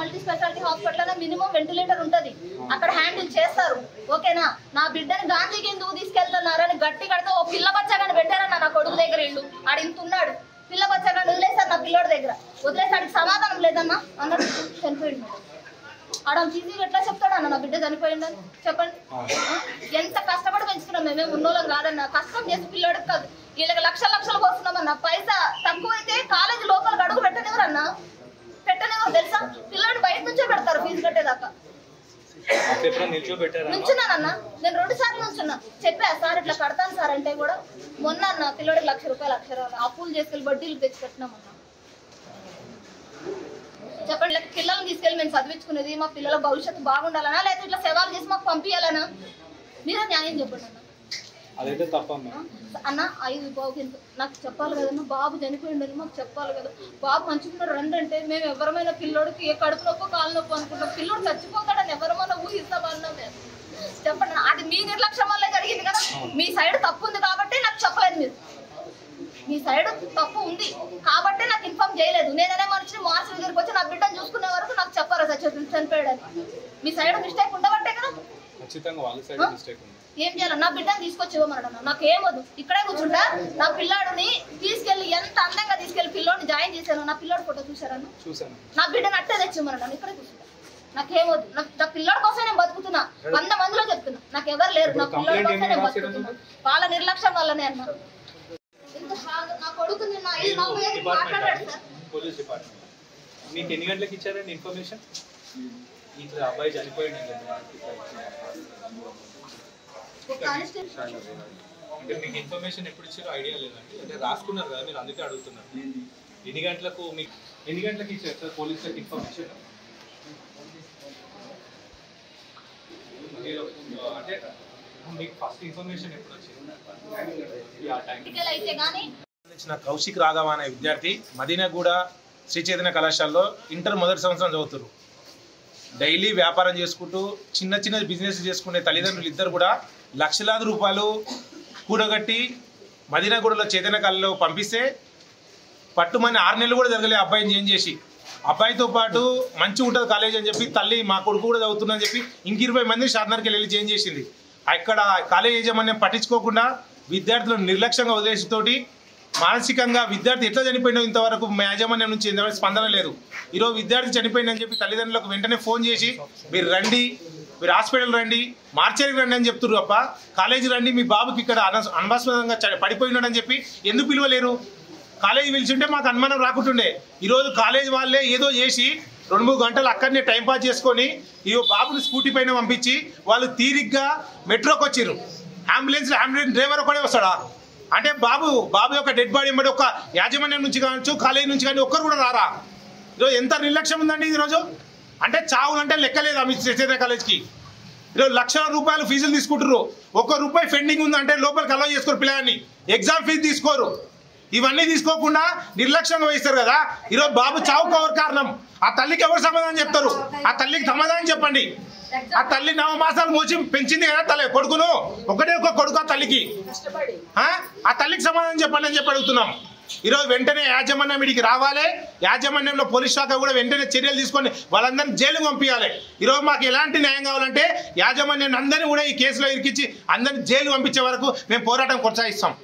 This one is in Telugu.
Multi speciality hospital minimum ventilator ఉంటది, అక్కడ హ్యాండిల్ చేస్తారు. ఓకేనా? నా బిడ్డని గాంధీకి ఎందుకు తీసుకెళ్తున్నారని గట్టి కడితే ఓ పిల్ల బచ్చగాని పెట్టారన్న నా కొడుకు దగ్గర. ఇల్లు ఆడు ఇంతున్నాడు, పిల్ల బచ్చగాని వదిలేసారు నా పిల్లోడి దగ్గర. వదిలేసాడికి సమాధానం లేదన్నా అన్నట్టు చనిపోయింది. ఆడ ఈజీగా ఎట్లా చెప్తాడన్న నా బిడ్డ చనిపోయిందని? చెప్పండి. ఎంత కష్టపడి పెంచుకున్నాం, మేమేం ఉన్నోళ్ళం కాదన్న. కష్టం చేసి పిల్లోడికి కాదు, వీళ్ళకి లక్షలు లక్షలు పోస్తున్నామన్న. పైసా తక్కువైతే కాలేజీ లోపలికి అడుగు పెట్టనివ్వరన్నా, పెట్టనివ్వరు తెలుసా? పిల్లోడు బయట నుంచే పెడతారు ఫీజు కట్టేదాకా. నుంచున్నానన్నా, నేను 2 సార్లు నుంచున్నా. చెప్పా సార్ ఇట్లా కడతాను సార్ అంటే కూడా మొన్న అన్న పిల్లోడికి ₹1,00,000 అప్పులు చేసుకెళ్ళి వడ్డీలు తెచ్చి పెట్టినామన్నా. చెప్పండి, పిల్లల్ని తీసుకెళ్ళి మేము చదివించుకునేది మా పిల్లల భవిష్యత్తు బాగుండాలనా, లేకపోతే ఇట్లా సేవలు చేసి మాకు పంపించాలనా? మీరే న్యాయం చెప్పండి అన్న. అన్న 5 బాబు నాకు చెప్పాలి కదన్నా, బాబు చనిపోయిండని మాకు చెప్పాలి కదా. బాబు మంచిగున్నాడు రండి అంటే మేము ఎవరమైనా పిల్లోడికి ఏ కడుపు నొప్పో కాలు నొప్పో అనుకుంటాం, పిల్లోడు చచ్చిపోతాడని ఎవరమైనా ఊహిస్తామన్నా చెప్పండి. అది మీ నిర్లక్ష్యం వల్లే జరిగింది కదా. మీ సైడ్ తప్పు ఉంది కాబట్టి నాకు చెప్పలేదు మీరు. మీ సైడ్ తప్పు ఉంది కాబట్టి నాకు ఇన్ఫార్మ్ చేయలేదు. నేననే మనిషిని మాస్టర్ దగ్గరికి వచ్చి నా బిడ్డను చూసుకునే వరకు నాకు చెప్పారు చనిపోయాడని. మీ సైడ్ మిస్టేక్ ఉండబట్టే కదా. ఏం చేయాలి? నా బిడ్డను తీసుకొచ్చి ఇవ్వమన్నాడు. నాకు ఏమొద్దు, ఇక్కడే కూర్చుంటా. నా పిల్లాడిని తీసుకెళ్లి ఎంత అందంగా తీసుకెళ్లి పిల్లోడిని జాయిన్ చేశాను. నా పిల్లోడి ఫోటో చూసారన్న? నా బిడ్డను అట్టే తెచ్చిమ్మన్నాడు. ఇక్కడే కూర్చుంటా. నాకేమొద్దు, నా పిల్లోడి కోసం నేను బతుకుతున్నా. 100 మందిలో చెప్తున్నా, నాకు ఎవరు లేరు. నా పిల్లోడి కోసం నేను బతుకుతున్నా. వాళ్ళ నిర్లక్ష్యం వల్లనే అన్నా. నా కొడుకు నిన్న 5:45 మాట్లాడాడు సార్. పోలీస్ డిపార్ట్మెంట్ మీకు ఎన్ని గంటలకు ఇచ్చారండి ఇన్ఫర్మేషన్? ఇట్లా అబ్బాయి చనిపోయింది అంటే మీకు ఇన్ఫర్మేషన్ ఎప్పుడు ఇచ్చారో ఐడియా లేదండి? అంటే రాసుకున్నారు కదా మీరు, అందుకే అడుగుతున్నారు. ఎన్ని గంటలకు ఇచ్చారు సార్ పోలీసులకు ఇన్ఫర్మేషన్? అంటే మీకు ఫస్ట్ ఇన్ఫర్మేషన్ ఎప్పుడు వచ్చింది? కౌశిక్ రాఘవ అనే విద్యార్థి మదీనాగూడ శ్రీ చైతన్య కళాశాలలో ఇంటర్ మొదటి సంవత్సరం చదువుతారు. డైలీ వ్యాపారం చేసుకుంటూ చిన్న చిన్న బిజినెస్ చేసుకునే తల్లిదండ్రులు ఇద్దరు కూడా లక్షలాది రూపాయలు కూడగట్టి మదీనాగూడలో చైతన్య కళలో పంపిస్తే పట్టుమని 6 నెలలు కూడా జరగలే అబ్బాయిని చేంజ్ చేసి. అబ్బాయితో పాటు మంచిగా ఉంటుంది కాలేజ్ అని చెప్పి తల్లి మా కొడుకు కూడా చదువుతుందని చెప్పి ఇంక 20 మంది షాద్నగర్కి వెళ్ళి చేంజ్ చేసింది. అక్కడ కాలేజ్ యాజమాన్యం పట్టించుకోకుండా విద్యార్థులను నిర్లక్ష్యంగా వదిలేసితోటి మానసికంగా విద్యార్థి ఎట్లా చనిపోయినా ఇంతవరకు యాజమాన్యం నుంచి ఎంతవరకు స్పందన లేదు. ఈరోజు విద్యార్థి చనిపోయిందని చెప్పి తల్లిదండ్రులకు వెంటనే ఫోన్ చేసి మీరు రండి, మీరు హాస్పిటల్ రండి, మార్చరికి రండి అని చెప్తున్నారు తప్ప కాలేజీ రండి మీ బాబుకి ఇక్కడ అనవసరంగా పడిపోయినాడని చెప్పి ఎందుకు పిలవలేరు? కాలేజీ పిలిచింటే మాకు అనుమానం రాకుంటుండే. ఈరోజు కాలేజ్ వాళ్ళే ఏదో చేసి 2-3 గంటలు అక్కడనే టైంపాస్ చేసుకొని ఈ బాబుని స్కూటీ పైన పంపించి వాళ్ళు తీరిగ్గా మెట్రోకి వచ్చిర్రు. అంబులెన్స్ డ్రైవర్ ఒకడే వస్తాడా? అంటే బాబు యొక్క డెడ్ బాడీ బట్టి ఒక యాజమాన్యం నుంచి కావచ్చు కాలేజీ నుంచి కానీ ఒక్కరు కూడా రారా? ఈరోజు ఎంత నిర్లక్ష్యం ఉందండి ఈరోజు. అంటే చావులంటే లెక్కలేదు మీ చైతన్య కాలేజ్కి. ఈరోజు లక్షల రూపాయలు ఫీజులు తీసుకుంటారు. ₹1 పెండింగ్ ఉందంటే లోపలికి అలౌ చేసుకోరు పిల్లగాన్ని, ఎగ్జామ్ ఫీజు తీసుకోరు. ఇవన్నీ తీసుకోకుండా నిర్లక్ష్యంగా వహిస్తారు కదా. ఈరోజు బాబు చావుకు ఎవరు కారణం? ఆ తల్లికి ఎవరు సమాధానం చెప్తారు? ఆ తల్లికి సమాధానం చెప్పండి. ఆ తల్లి 9 మాసాలు మోసి పెంచింది కదా కొడుకును, ఒకటే ఒక కొడుకు ఆ తల్లికి. ఆ తల్లికి సమాధానం చెప్పండి అని చెప్పి అడుగుతున్నాం. ఈరోజు వెంటనే యాజమాన్యం వీడికి రావాలి. యాజమాన్యంలో పోలీస్ శాఖ కూడా వెంటనే చర్యలు తీసుకొని వాళ్ళందరినీ జైలుకు పంపించాలి. ఈరోజు మాకు ఎలాంటి న్యాయం కావాలంటే యాజమాన్యాన్ని అందరినీ కూడా ఈ కేసులో ఇరికించి అందరినీ జైలు పంపించే వరకు మేము పోరాటం కొనసాగిస్తాం.